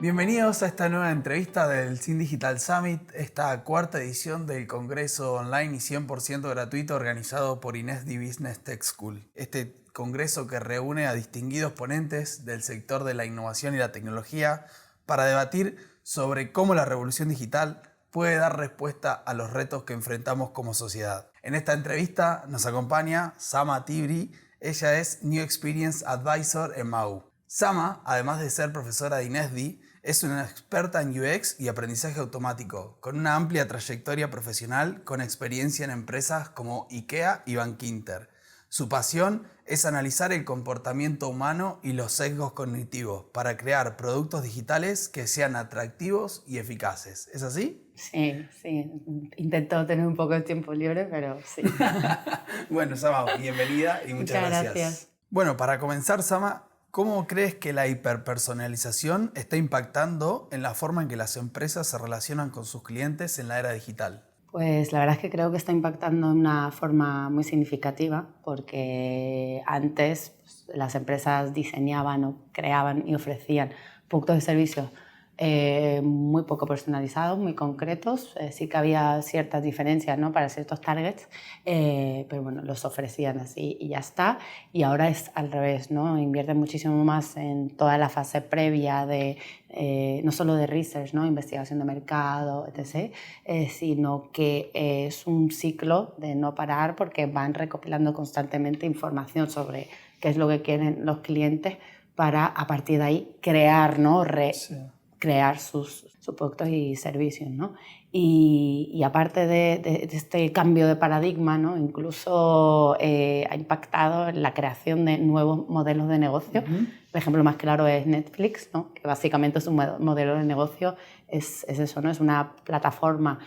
Bienvenidos a esta nueva entrevista del Sin Digital Summit, esta cuarta edición del congreso online y 100% gratuito organizado por INESD Business Tech School. Este congreso que reúne a distinguidos ponentes del sector de la innovación y la tecnología para debatir sobre cómo la revolución digital puede dar respuesta a los retos que enfrentamos como sociedad. En esta entrevista nos acompaña Sama Tibri. Ella es New Experience Advisor en MAU. Sama, además de ser profesora de INESD, es una experta en UX y aprendizaje automático, con una amplia trayectoria profesional con experiencia en empresas como IKEA y Bankinter. Su pasión es analizar el comportamiento humano y los sesgos cognitivos para crear productos digitales que sean atractivos y eficaces. ¿Es así? Sí. Intento tener un poco de tiempo libre, pero sí. Bueno, Sama, bienvenida y muchas gracias. Bueno, para comenzar, Sama, ¿cómo crees que la hiperpersonalización está impactando en la forma en que las empresas se relacionan con sus clientes en la era digital? Pues la verdad es que creo que está impactando de una forma muy significativa porque antes las empresas diseñaban o creaban y ofrecían productos y servicios muy poco personalizados, muy concretos. Sí que había ciertas diferencias, ¿no?, para ciertos targets, pero bueno, los ofrecían así y ya está. Y ahora es al revés, ¿no? Invierten muchísimo más en toda la fase previa de no solo de research, ¿no?, investigación de mercado, etc., sino que es un ciclo de no parar porque van recopilando constantemente información sobre qué es lo que quieren los clientes para a partir de ahí crear, ¿no?, crear sus productos y servicios, ¿no? Y aparte de este cambio de paradigma, ¿no?, incluso ha impactado en la creación de nuevos modelos de negocio. El ejemplo más claro es Netflix, ¿no?, que básicamente es un modelo de negocio, es eso, ¿no? Es una plataforma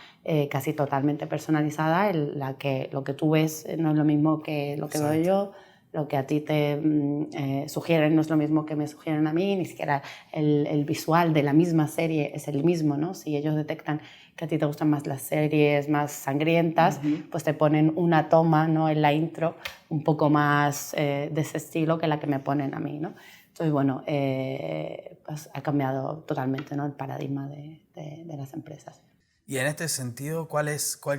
casi totalmente personalizada en la que lo que tú ves no es lo mismo que lo que veo yo. Lo que a ti te sugieren no es lo mismo que me sugieren a mí, ni siquiera el visual de la misma serie es el mismo, ¿no? Si ellos detectan que a ti te gustan más las series más sangrientas, pues te ponen una toma, ¿no?, en la intro un poco más de ese estilo que la que me ponen a mí, ¿no? Entonces, bueno, pues ha cambiado totalmente, ¿no?, el paradigma de las empresas. Y en este sentido, ¿cuál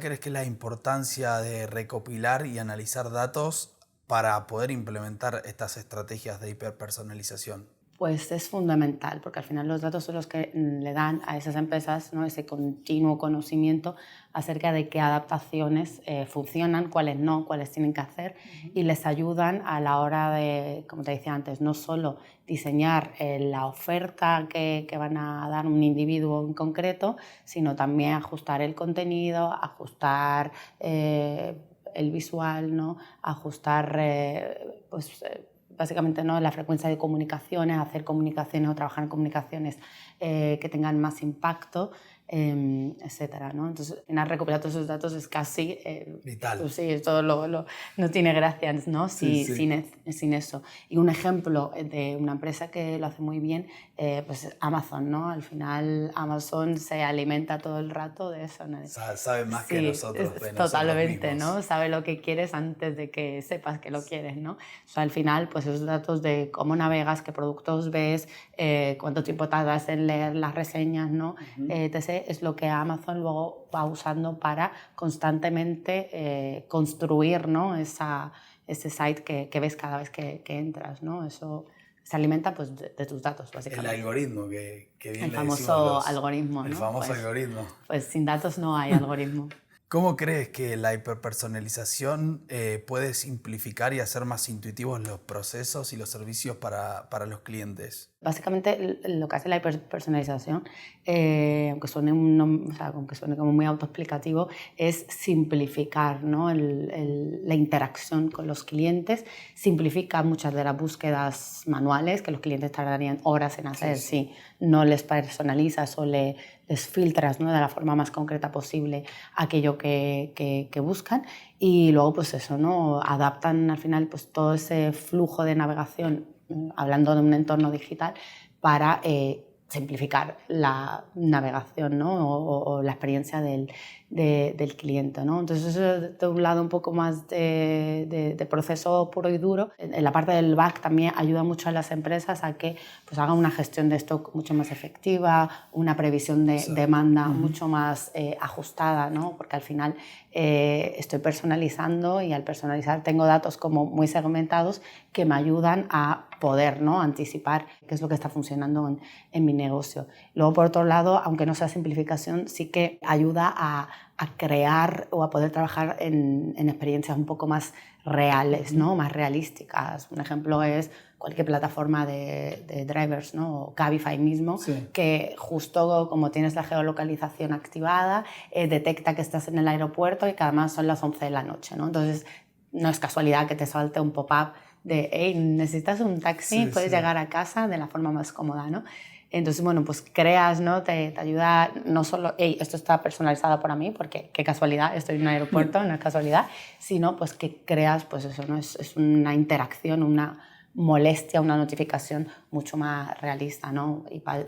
crees que es la importancia de recopilar y analizar datos para poder implementar estas estrategias de hiperpersonalización? Pues es fundamental, porque al final los datos son los que le dan a esas empresas, ¿no?, ese continuo conocimiento acerca de qué adaptaciones funcionan, cuáles no, cuáles tienen que hacer, y les ayudan a la hora de, como te decía antes, no solo diseñar la oferta que van a dar un individuo en concreto, sino también ajustar el contenido, ajustar el visual, ¿no?, ajustar básicamente, ¿no?, la frecuencia de comunicaciones, hacer comunicaciones o trabajar en comunicaciones que tengan más impacto, etcétera, ¿no? Entonces, al final, recopilar todos esos datos es casi vital. Pues sí, todo no tiene gracia, ¿no?, sin eso. Y un ejemplo de una empresa que lo hace muy bien, pues Amazon, ¿no? Al final, Amazon se alimenta todo el rato de eso, ¿no? Sabe más que nosotros, de totalmente, nosotros mismos, ¿no? Sabe lo que quieres antes de que sepas que lo quieres, ¿no? O sea, al final, pues esos datos de cómo navegas, qué productos ves, cuánto tiempo tardas en leer las reseñas, ¿no? Etc., es lo que Amazon luego va usando para constantemente construir, ¿no?, ese site que ves cada vez que entras, ¿no? Eso se alimenta, pues, de tus datos, básicamente. El algoritmo que bien el le famoso decimos algoritmo, ¿no? El famoso algoritmo. Pues sin datos no hay algoritmo. ¿Cómo crees que la hiperpersonalización puede simplificar y hacer más intuitivos los procesos y los servicios para los clientes? Básicamente lo que hace la hiperpersonalización, aunque suene como muy autoexplicativo, es simplificar, ¿no?, la interacción con los clientes, simplifica muchas de las búsquedas manuales que los clientes tardarían horas en hacer si no les personalizas o les filtras, ¿no?, de la forma más concreta posible aquello que buscan. Y luego, pues eso, ¿no?, adaptan al final pues todo ese flujo de navegación, hablando de un entorno digital, para simplificar la navegación, ¿no?, o la experiencia del del cliente, ¿no? Entonces eso de un lado un poco más de proceso puro y duro. En la parte del back también ayuda mucho a las empresas a que pues, hagan una gestión de stock mucho más efectiva, una previsión de demanda mucho más ajustada, ¿no? Porque al final estoy personalizando y al personalizar tengo datos como muy segmentados que me ayudan a poder, ¿no? Anticipar qué es lo que está funcionando en mi negocio. Luego, por otro lado, aunque no sea simplificación, sí que ayuda a crear o a poder trabajar en experiencias un poco más reales, ¿no? Más realísticas. Un ejemplo es cualquier plataforma de drivers, ¿no? O Cabify mismo, que justo como tienes la geolocalización activada, detecta que estás en el aeropuerto y que además son las 11 de la noche, ¿no? Entonces, no es casualidad que te salte un pop-up de, hey, necesitas un taxi, puedes llegar a casa de la forma más cómoda, ¿no? Entonces, bueno, pues creas, ¿no? Te ayuda no solo, hey, esto está personalizado para mí, porque qué casualidad, estoy en un aeropuerto, no es casualidad, sino pues que creas, pues eso, ¿no? Es una interacción, una molestia, una notificación mucho más realista, ¿no? Y claro,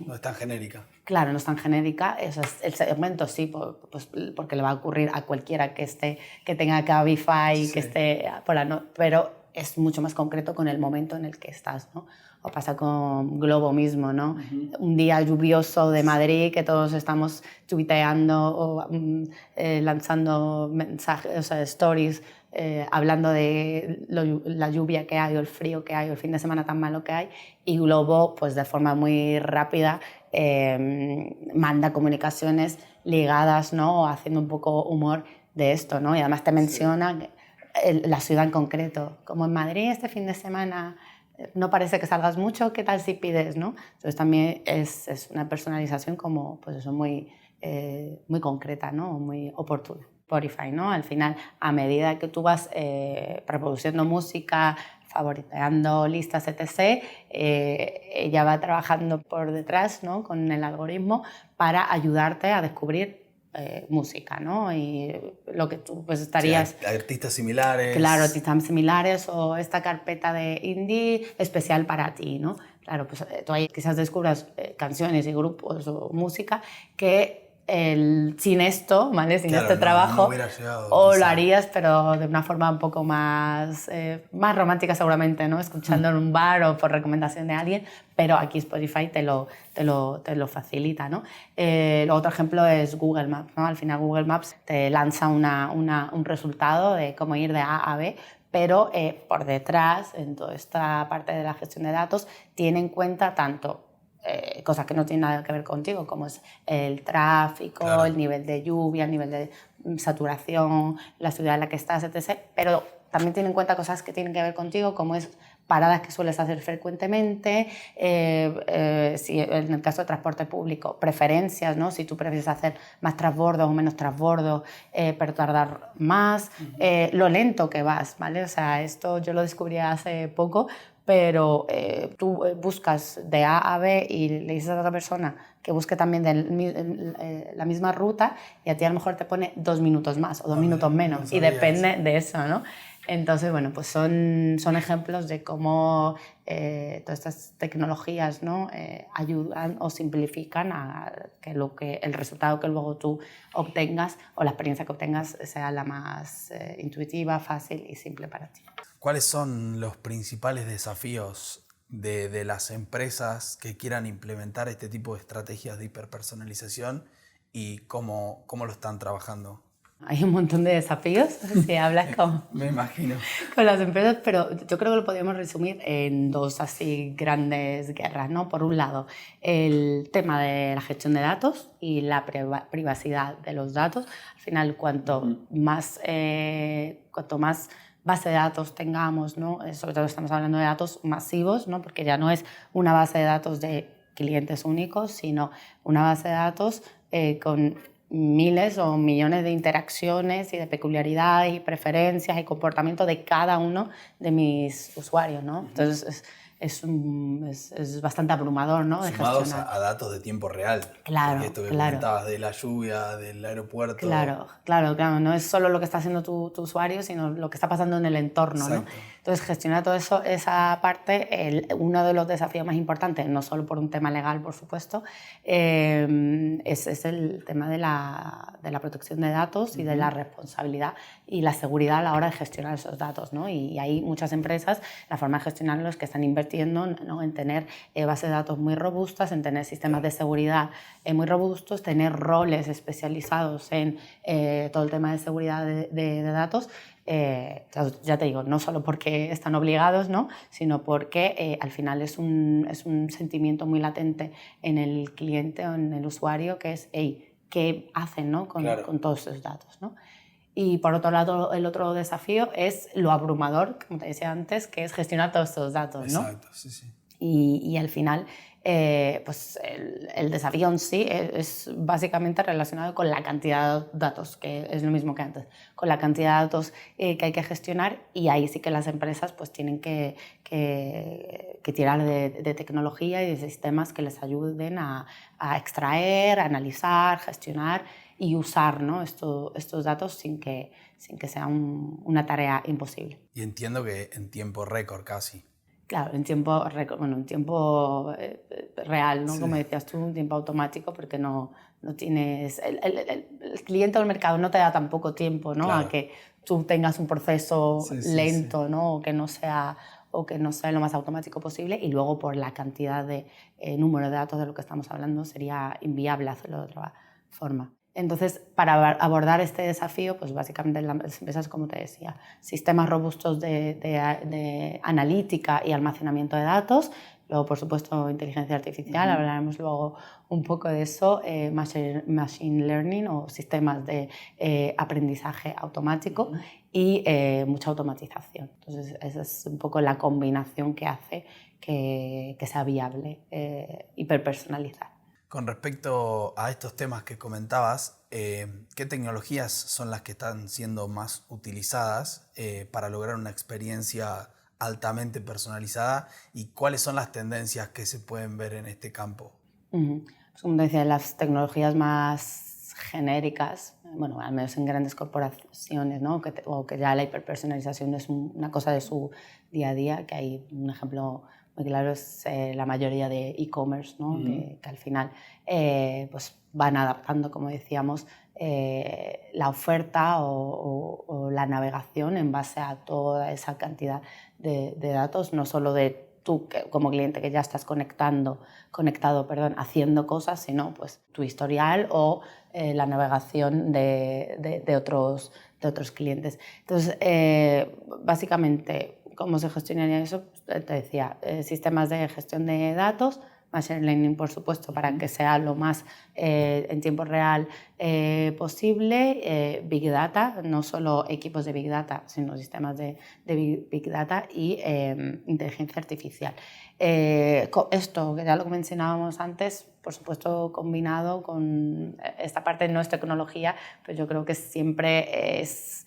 no es tan genérica. Claro, no es tan genérica. Eso es, el segmento sí, pues, porque le va a ocurrir a cualquiera que tenga Cabify, que esté por la pero es mucho más concreto con el momento en el que estás, ¿no? O pasa con Globo mismo, ¿no? Un día lluvioso de Madrid que todos estamos tuiteando o lanzando mensajes, o sea, stories, hablando de la lluvia que hay o el frío que hay o el fin de semana tan malo que hay, y Globo, pues de forma muy rápida, manda comunicaciones ligadas, ¿no? Haciendo un poco humor de esto, ¿no? Y además te menciona la ciudad en concreto, como en Madrid este fin de semana no parece que salgas mucho, ¿qué tal si pides, ¿no? Entonces también es una personalización como, pues eso, muy concreta, ¿no? Muy oportuna. Spotify, ¿no? Al final, a medida que tú vas reproduciendo música, favoriteando listas, etc., ella va trabajando por detrás, ¿no? Con el algoritmo para ayudarte a descubrir música, ¿no? Y lo que tú pues estarías... Sí, artistas similares. Claro, artistas similares o esta carpeta de indie especial para ti, ¿no? Claro, pues tú ahí quizás descubras canciones y grupos o música que sin esto, ¿vale? Sin este trabajo, no llegado, o quizá. lo harías, pero de una forma un poco más romántica seguramente, ¿no? Escuchando en un bar o por recomendación de alguien, pero aquí Spotify te lo facilita, ¿no? Otro ejemplo es Google Maps, ¿no? Al final Google Maps te lanza un resultado de cómo ir de A a B, pero por detrás, en toda esta parte de la gestión de datos, tiene en cuenta tanto cosas que no tienen nada que ver contigo, como es el tráfico, el nivel de lluvia, el nivel de saturación, la ciudad en la que estás, etc. Pero también tiene en cuenta cosas que tienen que ver contigo, como es paradas que sueles hacer frecuentemente, si en el caso de transporte público, preferencias, ¿no? Si tú prefieres hacer más transbordos o menos transbordos, pero tardar más, lo lento que vas, ¿vale? O sea, esto yo lo descubrí hace poco, pero tú buscas de A a B y le dices a otra persona que busque también la misma ruta y a ti a lo mejor te pone 2 minutos más o 2 minutos menos y depende de eso, ¿no? Entonces, bueno, pues son ejemplos de cómo todas estas tecnologías, ¿no? Ayudan o simplifican a que el resultado que luego tú obtengas o la experiencia que obtengas sea la más intuitiva, fácil y simple para ti. ¿Cuáles son los principales desafíos de las empresas que quieran implementar este tipo de estrategias de hiperpersonalización y cómo lo están trabajando? Hay un montón de desafíos si hablas Me imagino. con las empresas, pero yo creo que lo podríamos resumir en 2 así grandes guerras, ¿no? Por un lado, el tema de la gestión de datos y la privacidad de los datos. Al final, cuanto más base de datos tengamos, ¿no? Sobre todo estamos hablando de datos masivos, ¿no? Porque ya no es una base de datos de clientes únicos, sino una base de datos con miles o millones de interacciones y de peculiaridades y preferencias y comportamiento de cada uno de mis usuarios, ¿no? Entonces es bastante abrumador, ¿no? De Sumados gestionar. a datos de tiempo real. Claro, Porque esto que claro. comentabas de la lluvia, del aeropuerto. Claro, claro, claro. No es solo lo que está haciendo tu usuario, sino lo que está pasando en el entorno, ¿no? Exacto. Entonces, gestionar todo eso, esa parte, uno de los desafíos más importantes, no solo por un tema legal, por supuesto, es el tema de la protección de datos y de la responsabilidad y la seguridad a la hora de gestionar esos datos, ¿no? Y hay muchas empresas, la forma de gestionarlos, que están invirtiendo, ¿no?, en tener bases de datos muy robustas, en tener sistemas de seguridad muy robustos, tener roles especializados en todo el tema de seguridad de datos. Ya te digo, no solo porque están obligados, ¿no?, sino porque al final es un sentimiento muy latente en el cliente o en el usuario, que es, hey, ¿qué hacen, ¿no?, con todos esos datos, ¿no? Y por otro lado, el otro desafío es lo abrumador, como te decía antes, que es gestionar todos estos datos, ¿no? Exacto, sí, sí. Y al final, pues el desafío en sí es básicamente relacionado con la cantidad de datos, que es lo mismo que antes, con la cantidad de datos que hay que gestionar, y ahí sí que las empresas pues tienen que tirar de tecnología y de sistemas que les ayuden a extraer, analizar, gestionar y usar, ¿no?, estos datos sin que sea una tarea imposible. Y entiendo que en tiempo récord casi. Claro, en tiempo real, ¿no? Sí. Como decías tú, un tiempo automático, porque no tienes... El cliente o el mercado no te da tan poco tiempo, ¿no?, Claro. a que tú tengas un proceso Sí, lento, ¿no?, o que no sea lo más automático posible, y luego por la cantidad de número de datos de lo que estamos hablando sería inviable hacerlo de otra forma. Entonces, para abordar este desafío, pues básicamente las empresas, como te decía, sistemas robustos de analítica y almacenamiento de datos, luego, por supuesto, inteligencia artificial, hablaremos luego un poco de eso, machine learning o sistemas de aprendizaje automático y mucha automatización. Entonces, esa es un poco la combinación que hace que sea viable hiperpersonalizar. Con respecto a estos temas que comentabas, ¿qué tecnologías son las que están siendo más utilizadas para lograr una experiencia altamente personalizada, y cuáles son las tendencias que se pueden ver en este campo? Pues como te decía, las tecnologías más genéricas, bueno, al menos en grandes corporaciones, ¿no?, o que ya la hiperpersonalización es una cosa de su día a día, que hay un ejemplo muy claro, es la mayoría de e-commerce, ¿no?, que al final pues van adaptando, como decíamos, la oferta o la navegación en base a toda esa cantidad de datos, no solo de tú como cliente que ya estás conectado, haciendo cosas, sino pues tu historial o la navegación de otros clientes. Entonces, básicamente, ¿cómo se gestionaría eso? Te decía, sistemas de gestión de datos, machine learning, por supuesto, para que sea lo más en tiempo real posible, Big Data, no solo equipos de Big Data, sino sistemas de Big Data y inteligencia artificial. Esto, que ya lo mencionábamos antes, por supuesto, combinado con esta parte no es tecnología, pero yo creo que siempre es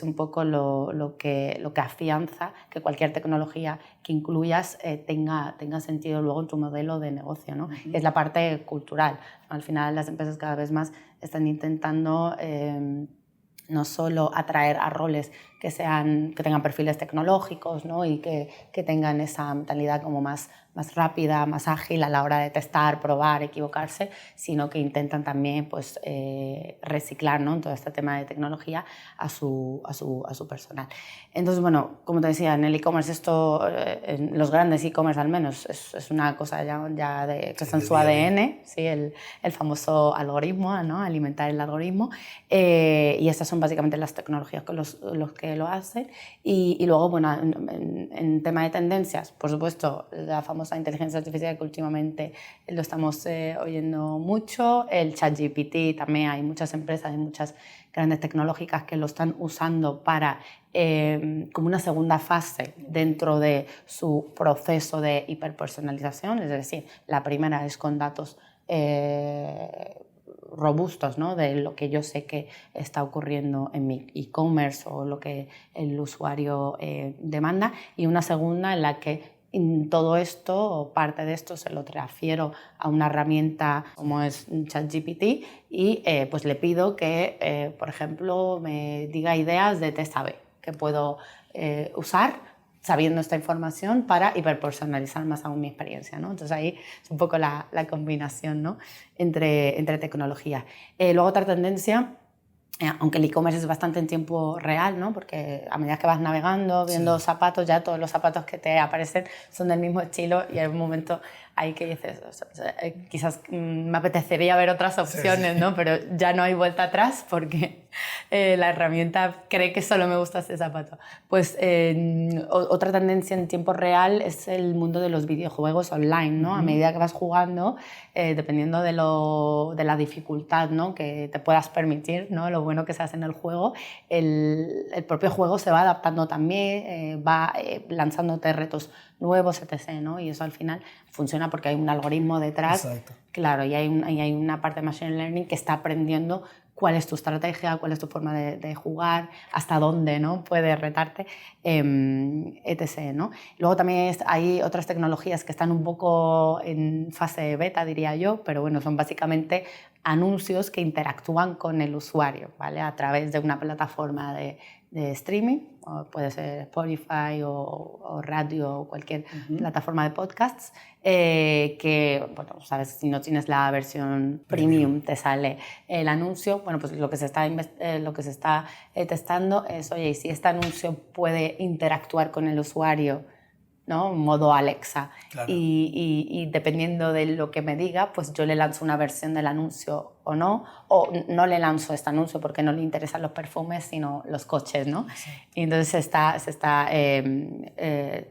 un poco lo que afianza que cualquier tecnología que incluyas tenga sentido luego en tu modelo de negocio, ¿no? Es la parte cultural. Al final, las empresas cada vez más están intentando no solo atraer a roles que tengan perfiles tecnológicos, ¿no?, y que tengan esa mentalidad como más rápida, más ágil a la hora de testar, probar, equivocarse, sino que intentan también pues, reciclar, ¿no?, en todo este tema de tecnología a su personal. Entonces, bueno, como te decía, en el e-commerce esto, en los grandes e-commerce al menos, es una cosa ya que está en su ADN, ¿sí? El famoso algoritmo, ¿no?, alimentar el algoritmo, y estas son básicamente las tecnologías con los que lo hacen. Y luego, bueno, en tema de tendencias, por supuesto, la famosa inteligencia artificial, que últimamente lo estamos oyendo mucho, el ChatGPT, también hay muchas empresas y muchas grandes tecnológicas que lo están usando para como una segunda fase dentro de su proceso de hiperpersonalización, es decir, la primera es con datos robustos, ¿no?, de lo que yo sé que está ocurriendo en mi e-commerce o lo que el usuario demanda, y una segunda en la que Y todo esto, o parte de esto, se lo transfiero a una herramienta como es ChatGPT y pues le pido que, por ejemplo, me diga ideas de test A/B que puedo usar sabiendo esta información para hiperpersonalizar más aún mi experiencia, ¿no? Entonces ahí es un poco la combinación, ¿no? entre tecnologías. Luego otra tendencia, aunque el e-commerce es bastante en tiempo real, ¿no? Porque a medida que vas navegando, viendo zapatos, ya todos los zapatos que te aparecen son del mismo estilo y hay un momento ahí que dices, o sea, quizás me apetecería ver otras opciones, ¿no? Pero ya no hay vuelta atrás porque la herramienta cree que solo me gusta este zapato. Pues otra tendencia en tiempo real es el mundo de los videojuegos online, ¿no? A medida que vas jugando, dependiendo de la dificultad, ¿no? que te puedas permitir, ¿no? Lo bueno que se hace en el juego, el propio juego se va adaptando también, va lanzándote retos nuevos, etc., ¿no? Y eso al final funciona porque hay un algoritmo detrás. Exacto. Claro, y hay una parte de Machine Learning que está aprendiendo cuál es tu estrategia, cuál es tu forma de jugar, hasta dónde, ¿no? puede retarte, etc., ¿no? Luego también hay otras tecnologías que están un poco en fase beta, diría yo, pero bueno, son básicamente anuncios que interactúan con el usuario, ¿vale? A través de una plataforma de streaming, o puede ser Spotify o radio o cualquier plataforma de podcasts, que, bueno, sabes, si no tienes la versión premium te sale el anuncio. Bueno, pues lo que se está testando es, oye, ¿y si este anuncio puede interactuar con el usuario, ¿no? Modo Alexa. Claro. Y dependiendo de lo que me diga, pues yo le lanzo una versión del anuncio o no le lanzo este anuncio porque no le interesan los perfumes, sino los coches, ¿no? Sí. Y entonces se está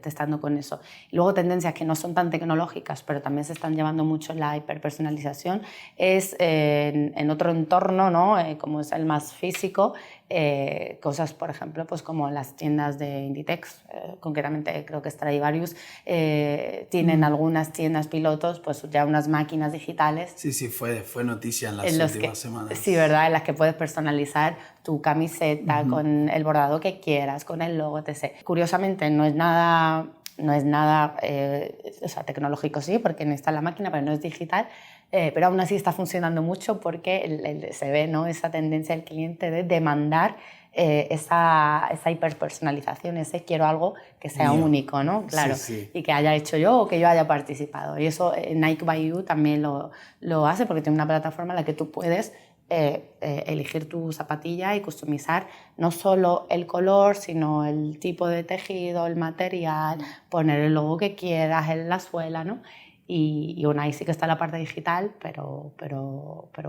testando con eso. Y luego tendencias que no son tan tecnológicas, pero también se están llevando mucho en la hiperpersonalización, es en otro entorno, ¿no? Como es el más físico, cosas, por ejemplo, pues como las tiendas de Inditex, concretamente creo que Stradivarius, tienen algunas tiendas pilotos, pues ya unas máquinas digitales. Sí, fue noticia en las últimas semanas. Sí, ¿verdad? En las que puedes personalizar tu camiseta con el bordado que quieras, con el logo, etc. Curiosamente, no es nada o sea, tecnológico, sí, porque no está en la máquina, pero no es digital. Pero aún así está funcionando mucho porque se ve, ¿no? esa tendencia del cliente de demandar esa hiperpersonalización, ese quiero algo que sea único, ¿no? Claro, sí. Y que haya hecho yo o que yo haya participado. Y eso Nike by You también lo hace porque tiene una plataforma en la que tú puedes elegir tu zapatilla y customizar no solo el color, sino el tipo de tejido, el material, poner el logo que quieras en la suela, ¿no? Y bueno, ahí sí que está la parte digital, pero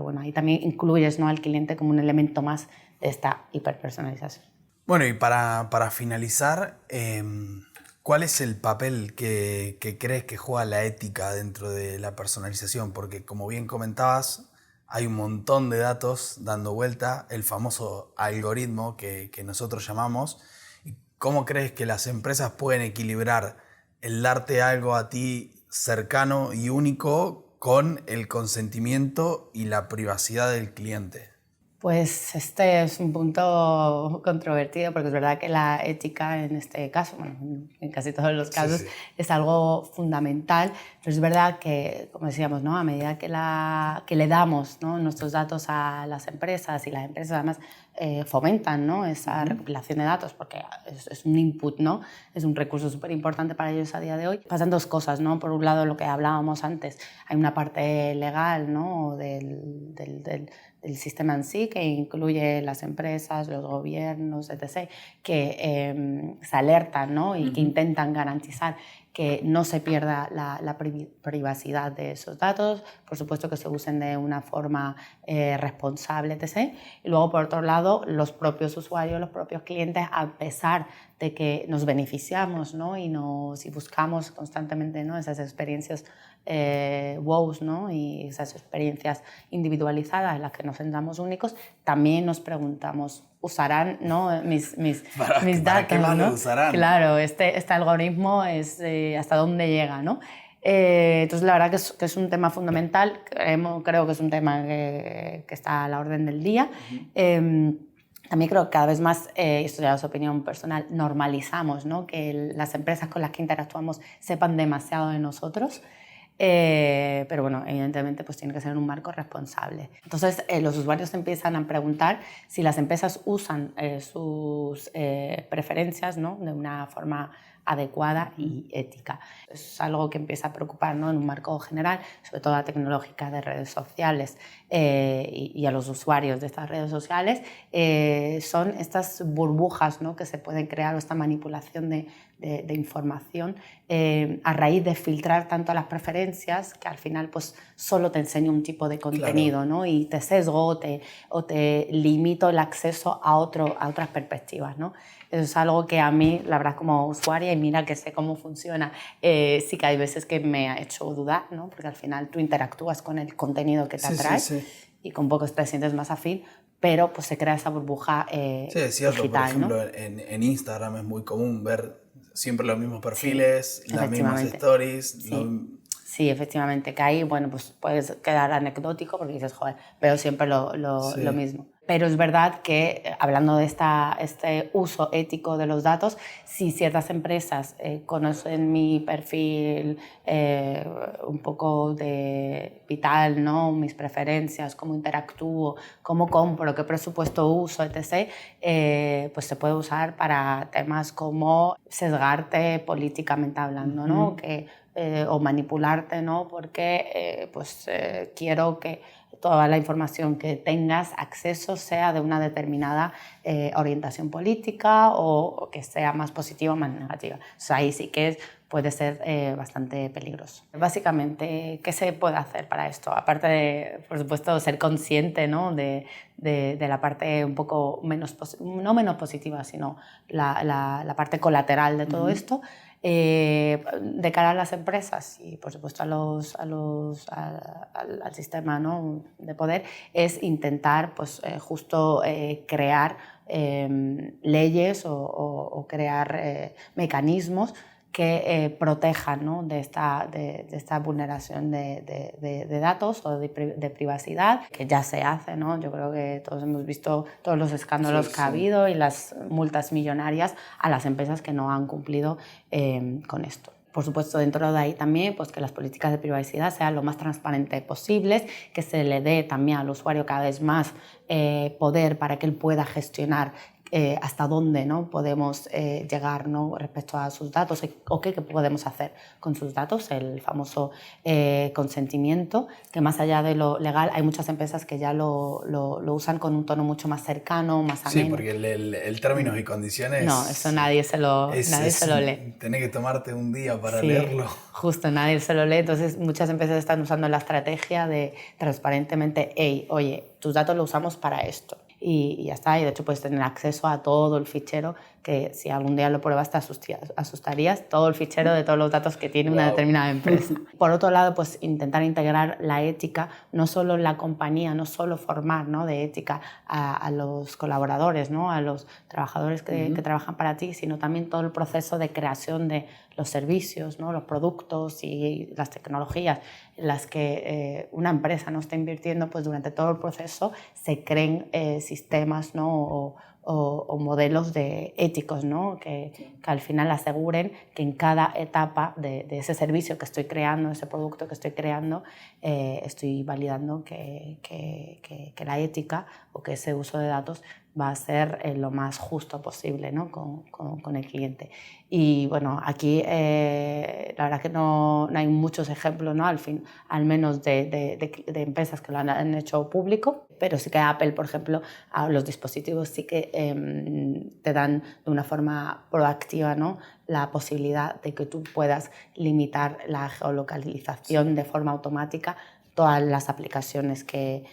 bueno, ahí también incluyes, ¿no? al cliente como un elemento más de esta hiperpersonalización. Bueno, y para finalizar, ¿cuál es el papel que crees que juega la ética dentro de la personalización? Porque como bien comentabas, hay un montón de datos dando vuelta, el famoso algoritmo que nosotros llamamos. ¿Cómo crees que las empresas pueden equilibrar el darte algo a ti cercano y único con el consentimiento y la privacidad del cliente? Pues este es un punto controvertido porque es verdad que la ética en este caso, bueno, en casi todos los casos, es algo fundamental, pero es verdad que, como decíamos, ¿no? a medida que le damos, ¿no? nuestros datos a las empresas y las empresas además fomentan, ¿no? esa recopilación de datos porque es un input, ¿no? es un recurso súper importante para ellos a día de hoy. Pasan dos cosas, ¿no? por un lado lo que hablábamos antes, hay una parte legal, ¿no? del sistema en sí, que incluye las empresas, los gobiernos, etc., que se alertan, ¿no? y que intentan garantizar que no se pierda la privacidad de esos datos, por supuesto que se usen de una forma responsable, etc. Y luego, por otro lado, los propios usuarios, los propios clientes, a pesar de que nos beneficiamos, ¿no? y buscamos constantemente, ¿no? esas experiencias wows, ¿no? y esas experiencias individualizadas en las que nos sentamos únicos, también nos preguntamos, ¿usarán, ¿no? mis datos? ¿Para qué más lo usarán? Claro, este algoritmo es hasta dónde llega, ¿no? Entonces, la verdad que es un tema fundamental, creo que es un tema que está a la orden del día. También creo que cada vez más, esto ya es opinión personal, normalizamos, ¿no? Que las empresas con las que interactuamos sepan demasiado de nosotros. Pero bueno, evidentemente pues tiene que ser en un marco responsable. Entonces los usuarios empiezan a preguntar si las empresas usan sus preferencias, ¿no? De una forma adecuada y ética. Es algo que empieza a preocupar, ¿no? En un marco general, sobre todo la tecnológica de redes sociales y a los usuarios de estas redes sociales, son estas burbujas, ¿no? Que se pueden crear, o esta manipulación de información a raíz de filtrar tanto las preferencias que al final pues solo te enseño un tipo de contenido, ¿no? Y te sesgo o te limito el acceso a otras perspectivas, ¿no? Eso es algo que a mí, la verdad, como usuaria, y mira que sé cómo funciona, sí que hay veces que me ha hecho dudar, ¿no? Porque al final tú interactúas con el contenido que te atrae y con poco te sientes más afín, pero pues se crea esa burbuja sí, es cierto. digital, por ejemplo, ¿no? en Instagram es muy común ver siempre los mismos perfiles, Sí, las mismas efectivamente. stories. Sí. Sí, efectivamente, que ahí, bueno, pues puedes quedar anecdótico porque dices, joder, veo siempre lo mismo. Pero es verdad que, hablando de este uso ético de los datos, si ciertas empresas conocen mi perfil un poco de vital, ¿no? Mis preferencias, cómo interactúo, cómo compro, qué presupuesto uso, etc., pues se puede usar para temas como sesgarte políticamente hablando, ¿no? O manipularte, ¿no? Porque quiero que toda la información que tengas acceso sea de una determinada orientación política o que sea más positiva o más negativa. O sea, ahí sí que puede ser bastante peligroso. Básicamente, ¿qué se puede hacer para esto? Aparte de, por supuesto, ser consciente, ¿no? de la parte un poco no menos positiva, sino la parte colateral de todo esto, de cara a las empresas y por supuesto al sistema, ¿no? de poder, es intentar pues, justo crear leyes o crear mecanismos que protejan, ¿no? de esta vulneración de datos o de privacidad, que ya se hace, ¿no? Yo creo que todos hemos visto todos los escándalos que ha habido y las multas millonarias a las empresas que no han cumplido con esto. Por supuesto, dentro de ahí también, pues que las políticas de privacidad sean lo más transparentes posibles, que se le dé también al usuario cada vez más poder para que él pueda gestionar hasta dónde, ¿no? podemos llegar, ¿no? respecto a sus datos o qué podemos hacer con sus datos, el famoso consentimiento, que más allá de lo legal hay muchas empresas que ya lo usan con un tono mucho más cercano, más ameno. Sí, porque el términos y condiciones... No, eso nadie se lo lee. Tenés que tomarte un día para Sí, leerlo. Justo, nadie se lo lee. Entonces, muchas empresas están usando la estrategia de transparentemente, hey, oye, tus datos los usamos para esto. Y ya está, y de hecho puedes tener acceso a todo el fichero, que si algún día lo pruebas te asustarías, todo el fichero de todos los datos que tiene una determinada empresa. Por otro lado, pues intentar integrar la ética, no solo en la compañía, no solo formar, ¿no? de ética a los colaboradores, ¿no? a los trabajadores que trabajan para ti, sino también todo el proceso de creación de los servicios, ¿no? los productos y las tecnologías en las que una empresa no está invirtiendo, pues durante todo el proceso se creen sistemas, ¿no? o modelos éticos, ¿no? que al final aseguren que en cada etapa de ese servicio que estoy creando, ese producto que estoy creando, estoy validando que la ética o que ese uso de datos va a ser lo más justo posible, ¿no? con el cliente. Y bueno, aquí la verdad que no hay muchos ejemplos, ¿no? al menos de empresas que lo han hecho público, pero sí que Apple, por ejemplo, a los dispositivos sí que te dan de una forma proactiva, ¿no? la posibilidad de que tú puedas limitar la geolocalización de forma automática todas las aplicaciones que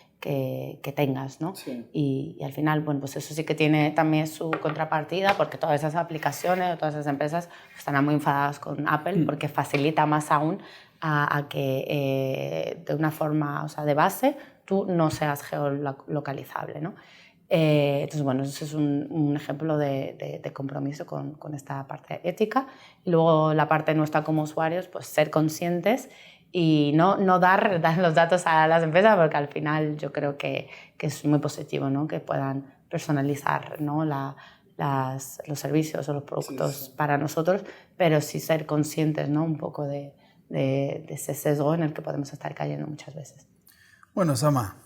tengas, ¿no? Sí. Y al final, bueno, pues eso sí que tiene también su contrapartida, porque todas esas aplicaciones o todas esas empresas están muy enfadadas con Apple porque facilita más aún a que de una forma, o sea, de base, tú no seas geolocalizable, ¿no? Entonces, bueno, eso es un ejemplo de compromiso con esta parte ética. Y luego la parte nuestra como usuarios, pues ser conscientes y no dar los datos a las empresas, porque al final yo creo que es muy positivo, ¿no? que puedan personalizar, ¿no? Los servicios o los productos para nosotros, pero sí ser conscientes, ¿no? Un poco de ese sesgo en el que podemos estar cayendo muchas veces. Bueno, Sama,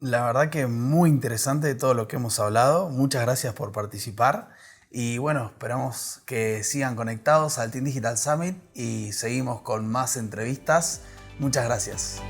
la verdad que muy interesante todo lo que hemos hablado. Muchas gracias por participar. Y bueno, esperamos que sigan conectados al Team Digital Summit y seguimos con más entrevistas. Muchas gracias.